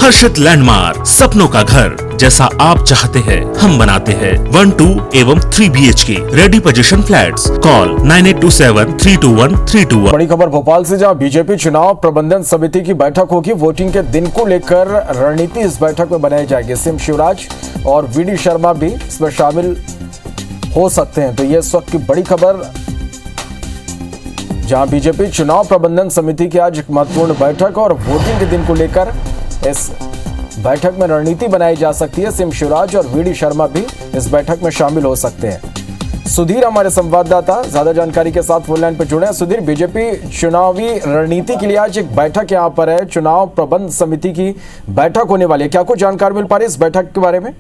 हर्षित landmark, सपनों का घर जैसा आप चाहते हैं हम बनाते हैं। 1, 2 एवं 3 BHK ready position flats. Call 9827321321। बड़ी खबर भोपाल से, जहां बीजेपी चुनाव प्रबंधन समिति की बैठक होगी। वोटिंग के दिन को लेकर रणनीति इस बैठक में बनाई जाएगी। सीएम शिवराज और VD शर्मा भी इसमें शामिल हो सकते हैं। तो ये इस वक्त की बड़ी खबर, जहां बीजेपी चुनाव प्रबंधन समिति की आज एक महत्वपूर्ण बैठक और वोटिंग के दिन को लेकर इस बैठक में रणनीति बनाई जा सकती है। सीएम शिवराज और VD शर्मा भी इस बैठक में शामिल हो सकते हैं। सुधीर हमारे संवाददाता ज्यादा जानकारी के साथ फोन लाइन पर जुड़े हैं। सुधीर, बीजेपी चुनावी रणनीति के लिए आज एक बैठक यहाँ पर है, चुनाव प्रबंध समिति की बैठक होने वाली है। क्या कुछ जानकारी मिल पा रही है इस बैठक के बारे में?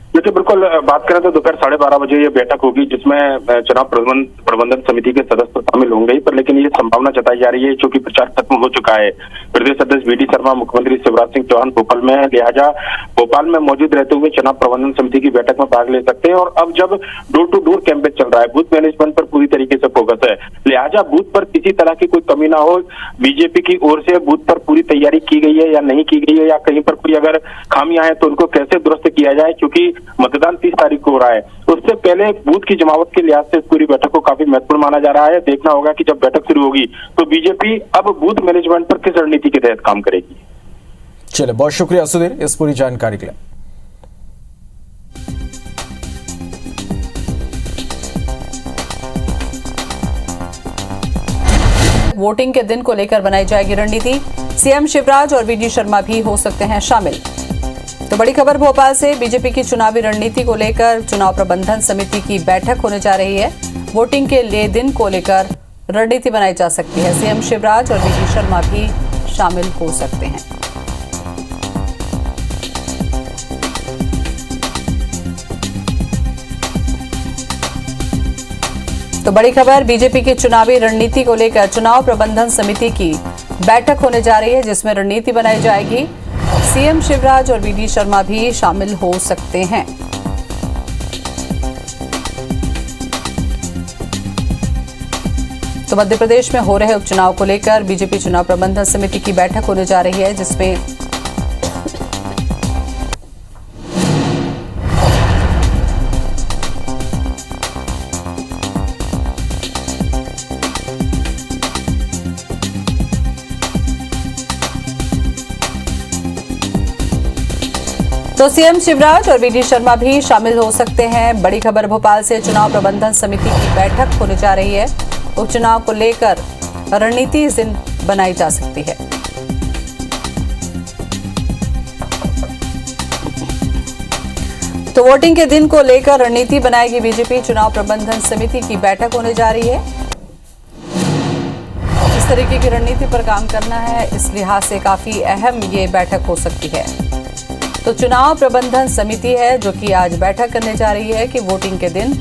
देखिए, बिल्कुल बात करें तो दोपहर 12:30 बजे ये बैठक होगी, जिसमें चुनाव प्रबंधन समिति के सदस्य शामिल होंगे ही, पर लेकिन ये संभावना जताई जा रही है क्योंकि प्रचार खत्म हो चुका है। प्रदेश अध्यक्ष VD शर्मा, मुख्यमंत्री शिवराज सिंह चौहान भोपाल में, लिहाजा भोपाल में मौजूद रहते हुए चुनाव प्रबंधन समिति की बैठक में भाग ले सकते हैं। और अब जब डोर टू डोर कैंपेन चल रहा है, बूथ मैनेजमेंट पर पूरी तरीके से फोकस है, लिहाजा बूथ पर किसी तरह की कोई कमी ना हो, बीजेपी की ओर से बूथ पर पूरी तैयारी की गई है या नहीं की गई है, या कहीं पर कोई अगर खामियां हैं तो उनको कैसे दुरुस्त किया जाए, क्योंकि मतदान 30 तारीख को हो रहा है। उससे पहले बूथ की जमावट के लिहाज से पूरी बैठक को काफी महत्वपूर्ण माना जा रहा है। देखना होगा कि जब बैठक शुरू होगी तो बीजेपी अब बूथ मैनेजमेंट पर किस रणनीति के तहत काम करेगी। चलिए, बहुत शुक्रिया सुधीर इस पूरी जानकारी के लिए। वोटिंग के दिन को लेकर बनाई जाएगी रणनीति। सीएम शिवराज और VD शर्मा भी हो सकते हैं शामिल। तो बड़ी खबर भोपाल से, बीजेपी की चुनावी रणनीति को लेकर चुनाव प्रबंधन समिति की बैठक होने जा रही है। वोटिंग के लिए दिन को लेकर रणनीति बनाई जा सकती है। सीएम शिवराज और VD शर्मा भी शामिल हो सकते हैं। तो बड़ी खबर, बीजेपी की चुनावी रणनीति को लेकर चुनाव प्रबंधन समिति की बैठक होने जा रही है, जिसमें रणनीति बनाई जाएगी। सीएम शिवराज और VD शर्मा भी शामिल हो सकते हैं। तो मध्य प्रदेश में हो रहे उपचुनाव को लेकर बीजेपी चुनाव प्रबंधन समिति की बैठक होने जा रही है, जिसमें तो सीएम शिवराज और VD शर्मा भी शामिल हो सकते हैं। बड़ी खबर भोपाल से, चुनाव प्रबंधन समिति की बैठक होने जा रही है। उपचुनाव को लेकर रणनीति इस दिन बनाई जा सकती है। तो वोटिंग के दिन को लेकर रणनीति बनाएगी बीजेपी। चुनाव प्रबंधन समिति की बैठक होने जा रही है। इस तरीके की रणनीति पर काम करना है, इस लिहाज से काफी अहम ये बैठक हो सकती है। तो चुनाव प्रबंधन समिति है जो कि आज बैठक करने जा रही है कि वोटिंग के दिन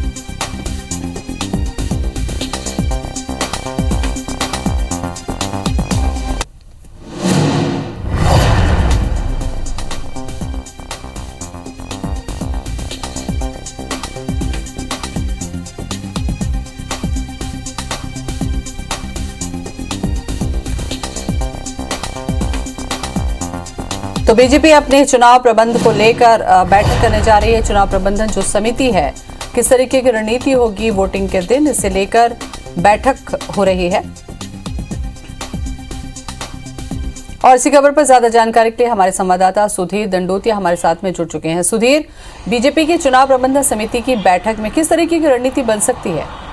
तो बीजेपी अपने चुनाव प्रबंध को लेकर बैठक करने जा रही है। चुनाव प्रबंधन जो समिति है, किस तरीके की रणनीति होगी वोटिंग के दिन, इसे लेकर बैठक हो रही है। और इसी खबर पर ज्यादा जानकारी के लिए हमारे संवाददाता सुधीर दंडोतिया हमारे साथ में जुड़ चुके हैं। सुधीर, बीजेपी की चुनाव प्रबंधन समिति की बैठक में किस तरीके की रणनीति बन सकती है?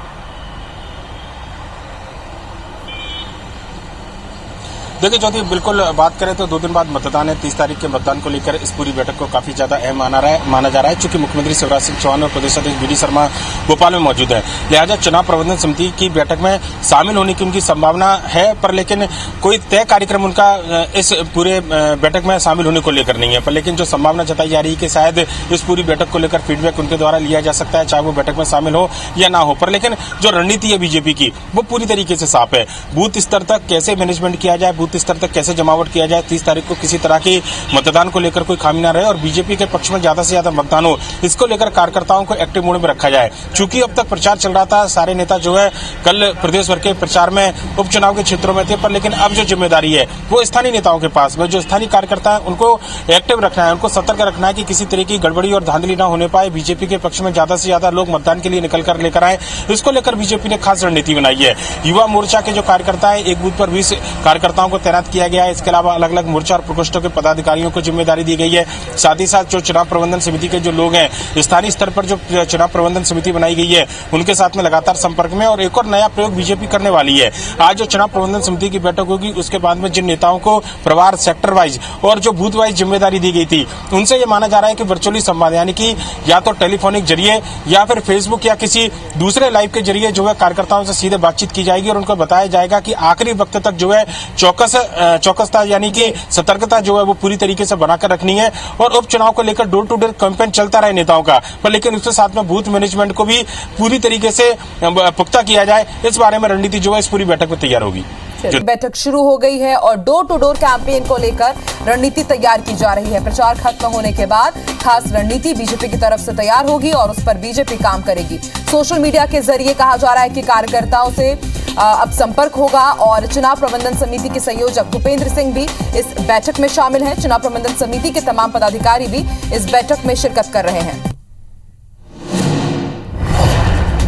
देखिए ज्योति, बिल्कुल बात करें तो 2 दिन बाद मतदान है। 30 तारीख के मतदान को लेकर इस पूरी बैठक को काफी ज्यादा अहम माना जा रहा है, चूंकि मुख्यमंत्री शिवराज सिंह चौहान और प्रदेश अध्यक्ष VD शर्मा भोपाल में मौजूद है। लिहाजा चुनाव प्रबंधन समिति की बैठक में शामिल होने की उनकी संभावना है, पर लेकिन कोई तय कार्यक्रम उनका इस पूरे बैठक में शामिल होने को लेकर नहीं है। पर लेकिन जो संभावना जताई जा रही है कि शायद इस पूरी बैठक को लेकर फीडबैक उनके द्वारा लिया जा सकता है, चाहे वो बैठक में शामिल हो या ना हो। पर लेकिन जो रणनीति है बीजेपी की, वो पूरी तरीके से साफ है। बूथ स्तर तक कैसे मैनेजमेंट किया जाए, बूथ बूथ स्तर तक कैसे जमावट किया जाए, 30 तारीख को किसी तरह की मतदान को लेकर कोई खामी न रहे और बीजेपी के पक्ष में ज्यादा से ज्यादा मतदान हो, इसको लेकर कार्यकर्ताओं को एक्टिव मोड में रखा जाए। चूंकि अब तक प्रचार चल रहा था, सारे नेता जो है कल प्रदेश भर के प्रचार में उपचुनाव के क्षेत्रों में थे, पर लेकिन अब जो जिम्मेदारी है वो स्थानीय नेताओं के पास, वो जो स्थानीय कार्यकर्ता है उनको एक्टिव रखना है, उनको सतर्क रखना है कि किसी तरह की गड़बड़ी और धांधली न होने पाए, बीजेपी के पक्ष में ज्यादा से ज्यादा लोग मतदान के लिए निकल कर लेकर आए। इसको लेकर बीजेपी ने खास रणनीति बनाई है। युवा मोर्चा के जो कार्यकर्ता है, एक बूथ पर 20 कार्यकर्ताओं को तैनात किया गया है। इसके अलावा अलग अलग मोर्चा और प्रकोष्ठों के पदाधिकारियों को जिम्मेदारी दी गई है। साथ ही साथ जो चुनाव प्रबंधन समिति के जो लोग हैं, स्थानीय स्तर पर जो चुनाव प्रबंधन समिति बनाई गई है, उनके साथ में लगातार संपर्क में। और एक और नया प्रयोग बीजेपी करने वाली है। आज जो चुनाव प्रबंधन समिति की बैठक होगी, उसके बाद में जिन नेताओं को प्रभार, सेक्टर वाइज और जो बूथ वाइज जिम्मेदारी दी गई थी, उनसे ये माना जा रहा है कि वर्चुअली संवाद, यानी कि या तो टेलीफोनिक जरिए या फिर फेसबुक या किसी दूसरे लाइव के जरिए जो है कार्यकर्ताओं से सीधे बातचीत की जाएगी और उनको बताया जाएगा कि आखिरी वक्त तक जो है चौकसता यानी कि सतर्कता जो है वो पूरी तरीके से बनाकर रखनी है। और उपचुनाव को लेकर डोर टू डोर कैंपेन चलता रहे नेताओं का, पर लेकिन उसके साथ में बूथ मैनेजमेंट को भी पूरी तरीके से पुख्ता किया जाए। इस बारे में रणनीति जो है इस पूरी बैठक में तैयार होगी। बैठक शुरू हो गई है और डोर टू डोर कैंपेन को लेकर रणनीति तैयार की जा रही है। प्रचार खत्म होने के बाद खास रणनीति बीजेपी की तरफ से तैयार होगी और उस पर बीजेपी काम करेगी। सोशल मीडिया के जरिए कहा जा रहा है कि कार्यकर्ताओं से अब संपर्क होगा और चुनाव प्रबंधन समिति के संयोजक भूपेंद्र सिंह भी इस बैठक में शामिल हैं। चुनाव प्रबंधन समिति के तमाम पदाधिकारी भी इस बैठक में शिरकत कर रहे हैं।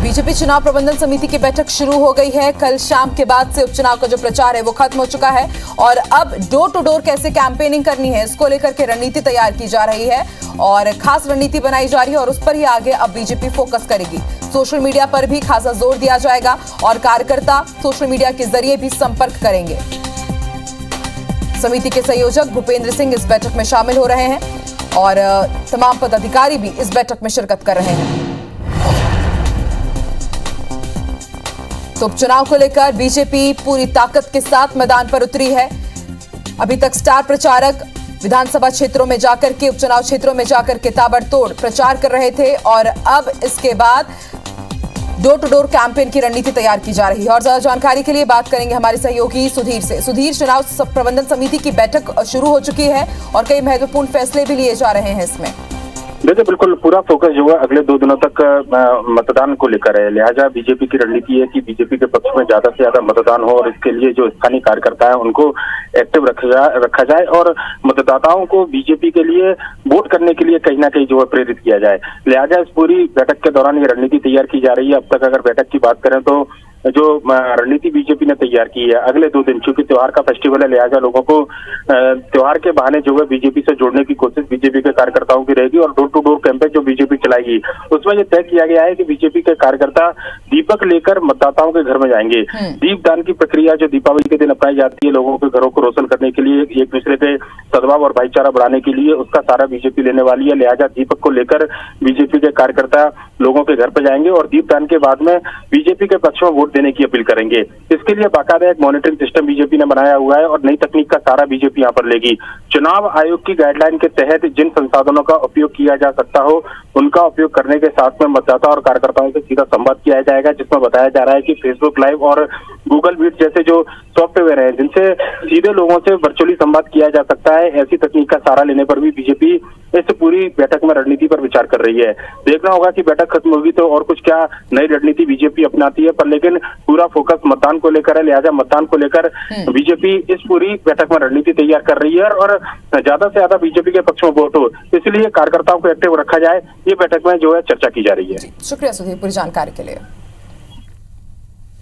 बीजेपी चुनाव प्रबंधन समिति की बैठक शुरू हो गई है। कल शाम के बाद से उपचुनाव का जो प्रचार है वो खत्म हो चुका है और अब डोर टू डोर कैसे कैंपेनिंग करनी है, इसको लेकर के रणनीति तैयार की जा रही है और खास रणनीति बनाई जा रही है और उस पर ही आगे अब बीजेपी फोकस करेगी। सोशल मीडिया पर भी खासा जोर दिया जाएगा और कार्यकर्ता सोशल मीडिया के जरिए भी संपर्क करेंगे। समिति के संयोजक भूपेंद्र सिंह इस बैठक में शामिल हो रहे हैं और तमाम पदाधिकारी भी इस बैठक में शिरकत कर रहे हैं। तो उपचुनाव को लेकर बीजेपी पूरी ताकत के साथ मैदान पर उतरी है। अभी तक स्टार प्रचारक विधानसभा क्षेत्रों में जाकर के, उपचुनाव क्षेत्रों में जाकर के ताबड़तोड़ प्रचार कर रहे थे और अब इसके बाद डोर टू डोर कैंपेन की रणनीति तैयार की जा रही है। और ज्यादा जानकारी के लिए बात करेंगे हमारे सहयोगी सुधीर से। सुधीर, चुनाव प्रबंधन समिति की बैठक शुरू हो चुकी है और कई महत्वपूर्ण फैसले भी लिए जा रहे हैं इसमें। देखिए, बिल्कुल पूरा फोकस जो है अगले 2 दिनों तक मतदान को लेकर है। लिहाजा बीजेपी की रणनीति है कि बीजेपी के पक्ष में ज्यादा से ज्यादा मतदान हो और इसके लिए जो स्थानीय कार्यकर्ता है उनको एक्टिव रखा जाए और मतदाताओं को बीजेपी के लिए वोट करने के लिए कहीं ना कहीं जो है प्रेरित किया जाए। लिहाजा इस पूरी बैठक के दौरान ये रणनीति तैयार की जा रही है। अब तक अगर बैठक की बात करें तो जो रणनीति बीजेपी ने तैयार की है अगले 2 दिन, चूंकि त्योहार का फेस्टिवल है, लिहाजा लोगों को त्योहार के बहाने जो है बीजेपी से जोड़ने की कोशिश बीजेपी के कार्यकर्ताओं की रहेगी और डोर टू डोर कैंपेन जो बीजेपी चलाएगी उसमें ये तय किया गया है कि बीजेपी के कार्यकर्ता दीपक लेकर मतदाताओं के घर में जाएंगे। दीपदान की प्रक्रिया जो दीपावली के दिन अपनाई जाती है लोगों के घरों को रोशन करने के लिए, एक दूसरे के सद्भाव और भाईचारा बढ़ाने के लिए, उसका सारा बीजेपी लेने वाली है। लिहाजा दीपक को लेकर बीजेपी के कार्यकर्ता लोगों के घर पर जाएंगे और दीपदान के बाद में बीजेपी के पक्ष में वोट देने की अपील करेंगे। इसके लिए बाकायदा एक मॉनिटरिंग सिस्टम बीजेपी ने बनाया हुआ है और नई तकनीक का सारा बीजेपी यहाँ पर लेगी। चुनाव आयोग की गाइडलाइन के तहत जिन संसाधनों का उपयोग किया जा सकता हो उनका उपयोग करने के साथ में मतदाता और कार्यकर्ताओं से सीधा संवाद किया जाएगा, जिसमें बताया जा रहा है कि फेसबुक लाइव और गूगल मीट जैसे जो सॉफ्टवेयर है जिनसे सीधे लोगों से वर्चुअली संवाद किया जा सकता है, ऐसी तकनीक का सहारा लेने पर भी बीजेपी इस पूरी बैठक में रणनीति पर विचार कर रही है। देखना होगा कि बैठक खत्म होगी तो और कुछ क्या नई रणनीति बीजेपी अपनाती है, पर लेकिन पूरा फोकस मतदान को लेकर है। लिहाजा मतदान को लेकर बीजेपी इस पूरी बैठक में रणनीति तैयार कर रही है और ज्यादा से ज्यादा बीजेपी के पक्ष में वोट हो, इसलिए कार्यकर्ताओं को एक्टिव रखा जाए, ये बैठक में जो है चर्चा की जा रही है। शुक्रिया सुधीर पूरी जानकारी के लिए।